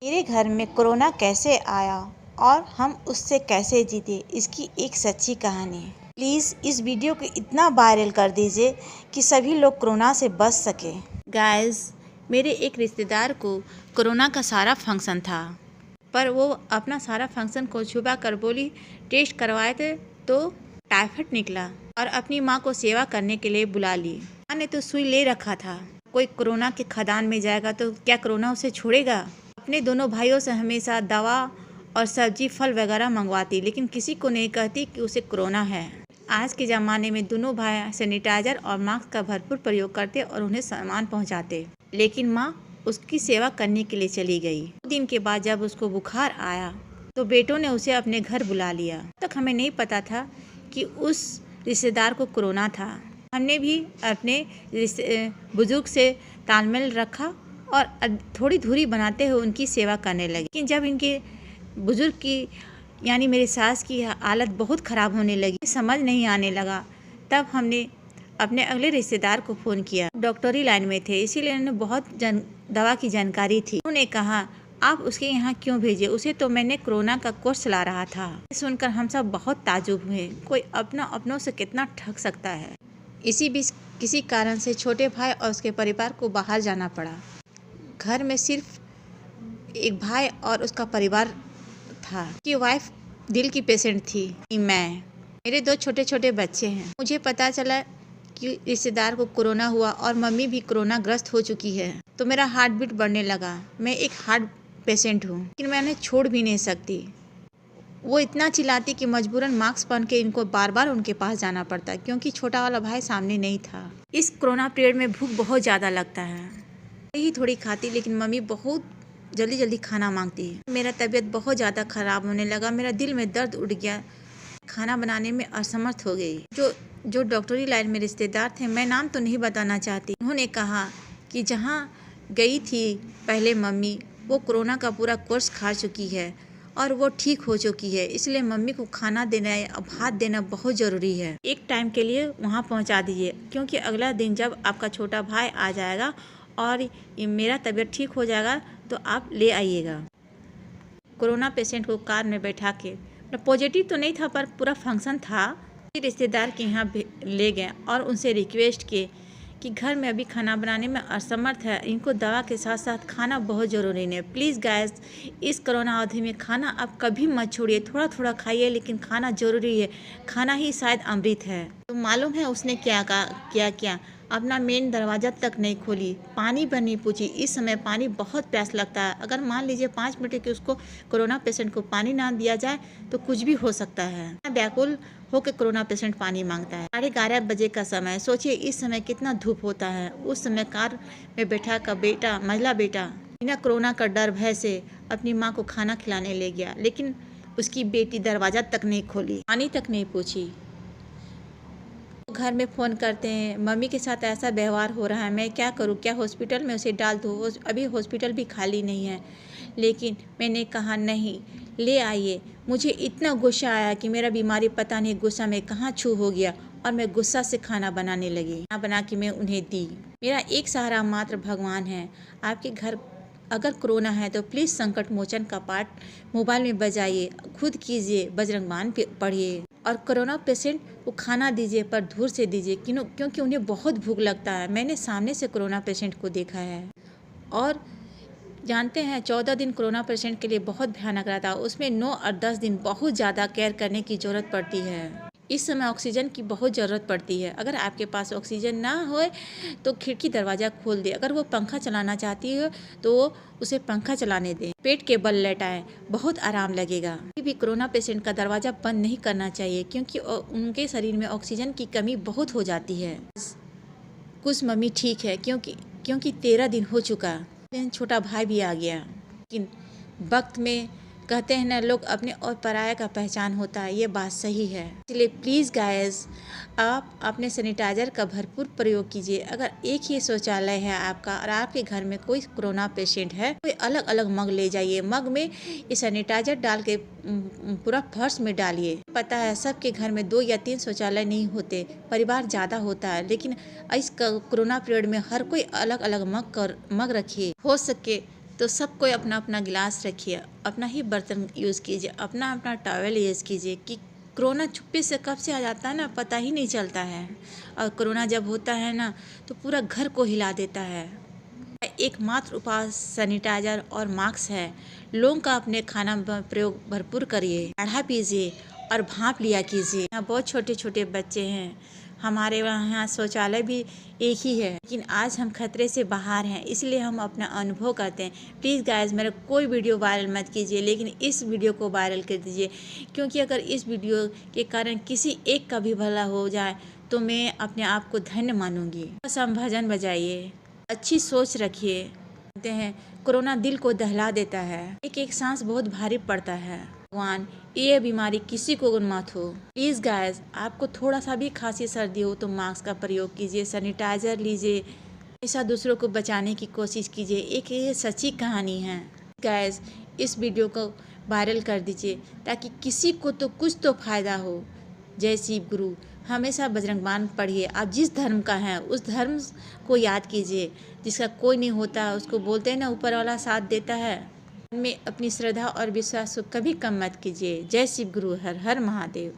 मेरे घर में कोरोना कैसे आया और हम उससे कैसे जीते, इसकी एक सच्ची कहानी। प्लीज़ इस वीडियो को इतना वायरल कर दीजिए कि सभी लोग कोरोना से बच सके। गाइस, मेरे एक रिश्तेदार को कोरोना का सारा फंक्शन था, पर वो अपना सारा फंक्शन को छुपा कर बोली टेस्ट करवाए थे तो टाइफाइड निकला और अपनी माँ को सेवा करने के लिए बुला ली। माँ ने तो सुई ले रखा था, कोई कोरोना के खदान में जाएगा तो क्या कोरोना उसे छोड़ेगा। अपने दोनों भाइयों से हमेशा दवा और सब्जी फल वगैरह मंगवाती, लेकिन किसी को नहीं कहती कि उसे कोरोना है। आज के ज़माने में दोनों भाई सैनिटाइजर और मास्क का भरपूर प्रयोग करते और उन्हें सामान पहुंचाते, लेकिन माँ उसकी सेवा करने के लिए चली गई। 2 दिन के बाद जब उसको बुखार आया तो बेटों ने उसे अपने घर बुला लिया। तक हमें नहीं पता था कि उस रिश्तेदार को कोरोना था। हमने भी अपने बुजुर्ग से तालमेल रखा और थोड़ी दूरी बनाते हुए उनकी सेवा करने लगे। लेकिन जब इनके बुजुर्ग की यानी मेरी सास की हालत बहुत ख़राब होने लगी, समझ नहीं आने लगा, तब हमने अपने अगले रिश्तेदार को फ़ोन किया। डॉक्टरी लाइन में थे, इसीलिए उन्हें बहुत दवा की जानकारी थी। उन्होंने कहा आप उसके यहाँ क्यों भेजे, उसे तो मैंने कोरोना का कोर्स चला रहा था। सुनकर हम सब बहुत ताजुब हुए, कोई अपनों से कितना ठग सकता है। इसी बीच किसी कारण से छोटे भाई और उसके परिवार को बाहर जाना पड़ा। घर में सिर्फ एक भाई और उसका परिवार था कि वाइफ दिल की पेशेंट थी। मेरे 2 छोटे छोटे बच्चे हैं। मुझे पता चला कि रिश्तेदार को कोरोना हुआ और मम्मी भी कोरोना ग्रस्त हो चुकी है, तो मेरा हार्ट बीट बढ़ने लगा। मैं एक हार्ट पेशेंट हूँ, लेकिन मैं उन्हें छोड़ भी नहीं सकती। वो इतना चिल्लाती कि मजबूरन मास्क पहन के इनको बार बार उनके पास जाना पड़ता, क्योंकि छोटा वाला भाई सामने नहीं था। इस कोरोना पीरियड में भूख बहुत ज़्यादा लगता है, ही थोड़ी खाती, लेकिन मम्मी बहुत जल्दी जल्दी खाना मांगती है। मेरा तबीयत बहुत ज़्यादा ख़राब होने लगा, मेरा दिल में दर्द उठ गया, खाना बनाने में असमर्थ हो गई। जो डॉक्टरी लाइन में रिश्तेदार थे, मैं नाम तो नहीं बताना चाहती, उन्होंने कहा कि जहाँ गई थी पहले मम्मी, वो कोरोना का पूरा कोर्स खा चुकी है और वो ठीक हो चुकी है, इसलिए मम्मी को खाना देना या भात देना बहुत ज़रूरी है। एक टाइम के लिए वहाँ पहुँचा दीजिए, क्योंकि अगला दिन जब आपका छोटा भाई आ जाएगा और मेरा तबीयत ठीक हो जाएगा तो आप ले आइएगा। कोरोना पेशेंट को कार में बैठा के, पॉजिटिव तो नहीं था पर पूरा फंक्शन था, रिश्तेदार के यहाँ ले गए और उनसे रिक्वेस्ट किए कि घर में अभी खाना बनाने में असमर्थ है, इनको दवा के साथ साथ खाना बहुत ज़रूरी है। प्लीज़ गाइस, इस कोरोना अवधि में खाना आप कभी मत छोड़िए, थोड़ा थोड़ा खाइए, लेकिन खाना ज़रूरी है। खाना ही शायद अमृत है। तो मालूम है उसने क्या अपना मेन दरवाज़ा तक नहीं खोली, पानी पर नहीं पूछी। इस समय पानी बहुत प्यास लगता है, अगर मान लीजिए 5 मिनट के उसको कोरोना पेशेंट को पानी ना दिया जाए तो कुछ भी हो सकता है। व्याकुल होकर कोरोना पेशेंट पानी मांगता है। 11:30 बजे का समय, सोचिए इस समय कितना धूप होता है। उस समय कार में बैठा का मंझला बेटा बिना कोरोना का डर भय से अपनी माँ को खाना खिलाने ले गया, लेकिन उसकी बेटी दरवाज़ा तक नहीं खोली, पानी तक नहीं पूछी। घर में फ़ोन करते हैं, मम्मी के साथ ऐसा व्यवहार हो रहा है, मैं क्या करूं, क्या हॉस्पिटल में उसे डाल दूं, अभी हॉस्पिटल भी खाली नहीं है। लेकिन मैंने कहा नहीं, ले आइए। मुझे इतना गुस्सा आया कि मेरा बीमारी पता नहीं गुस्सा में कहाँ छू हो गया और मैं गुस्सा से खाना बनाने लगी। खाना बना के मैं उन्हें दी। मेरा एक सहारा मात्र भगवान है। आपके घर अगर कोरोना है तो प्लीज़ संकट मोचन का पाठ मोबाइल में बजाइए, खुद कीजिए, बजरंग बाण पढ़िए और कोरोना पेशेंट को खाना दीजिए, पर दूर से दीजिए, क्योंकि उन्हें बहुत भूख लगता है। मैंने सामने से कोरोना पेशेंट को देखा है और जानते हैं 14 दिन कोरोना पेशेंट के लिए बहुत भयानक रहता है, उसमें 9 और 10 दिन बहुत ज़्यादा केयर करने की ज़रूरत पड़ती है। इस समय ऑक्सीजन की बहुत ज़रूरत पड़ती है। अगर आपके पास ऑक्सीजन ना हो तो खिड़की दरवाज़ा खोल दे, अगर वो पंखा चलाना चाहती है तो वो उसे पंखा चलाने दें, पेट के बल लेटाएं, बहुत आराम लगेगा। कभी भी कोरोना पेशेंट का दरवाज़ा बंद नहीं करना चाहिए, क्योंकि उनके शरीर में ऑक्सीजन की कमी बहुत हो जाती है। कुछ मम्मी ठीक है, क्योंकि 13 दिन हो चुका, छोटा भाई भी आ गया। लेकिन वक्त में कहते हैं ना लोग, अपने और पराया का पहचान होता है, ये बात सही है। इसलिए प्लीज़ गाइस, आप अपने सैनिटाइज़र का भरपूर प्रयोग कीजिए। अगर एक ही शौचालय है आपका और आपके घर में कोई कोरोना पेशेंट है, कोई अलग अलग मग ले जाइए, मग में ये सैनिटाइज़र डाल के पूरा फर्श में डालिए। पता है सबके घर में 2 या 3 शौचालय नहीं होते, परिवार ज़्यादा होता है, लेकिन इस कोरोना पीरियड में हर कोई अलग अलग मग रखिए। हो सके तो सब कोई अपना अपना गिलास रखिए, अपना ही बर्तन यूज़ कीजिए, अपना अपना टॉवल यूज़ कीजिए कि कोरोना चुप्पी से कब से आ जाता है ना, पता ही नहीं चलता है। और कोरोना जब होता है ना तो पूरा घर को हिला देता है। एकमात्र उपाय सैनिटाइजर और मास्क है। लोगों का अपने खाना प्रयोग भरपूर करिए, काढ़ा पीजिए और भाप लिया कीजिए। यहाँ बहुत छोटे छोटे बच्चे हैं, हमारे यहाँ शौचालय भी एक ही है, लेकिन आज हम खतरे से बाहर हैं, इसलिए हम अपना अनुभव करते हैं। प्लीज़ गाइस, मेरा कोई वीडियो वायरल मत कीजिए, लेकिन इस वीडियो को वायरल कर दीजिए, क्योंकि अगर इस वीडियो के कारण किसी एक का भी भला हो जाए तो मैं अपने आप को धन्य मानूंगी। बस हम भजन बजाइए, अच्छी सोच रखिए। कहते हैं कोरोना दिल को दहला देता है, एक एक सांस बहुत भारी पड़ता है। भगवान ये बीमारी किसी को मत हो। प्लीज़ गाइस, आपको थोड़ा सा भी खांसी सर्दी हो तो मास्क का प्रयोग कीजिए, सैनिटाइजर लीजिए, ऐसा दूसरों को बचाने की कोशिश कीजिए। एक ये सच्ची कहानी है। गाइस, इस वीडियो को वायरल कर दीजिए ताकि किसी को तो कुछ तो फायदा हो। जय शिव गुरु। हमेशा बजरंग बाण पढ़िए। आप जिस धर्म का हैं उस धर्म को याद कीजिए। जिसका कोई नहीं होता उसको बोलते हैं ना, ऊपर वाला साथ देता है। में अपनी श्रद्धा और विश्वास को कभी कम मत कीजिए। जय शिव गुरु। हर हर महादेव।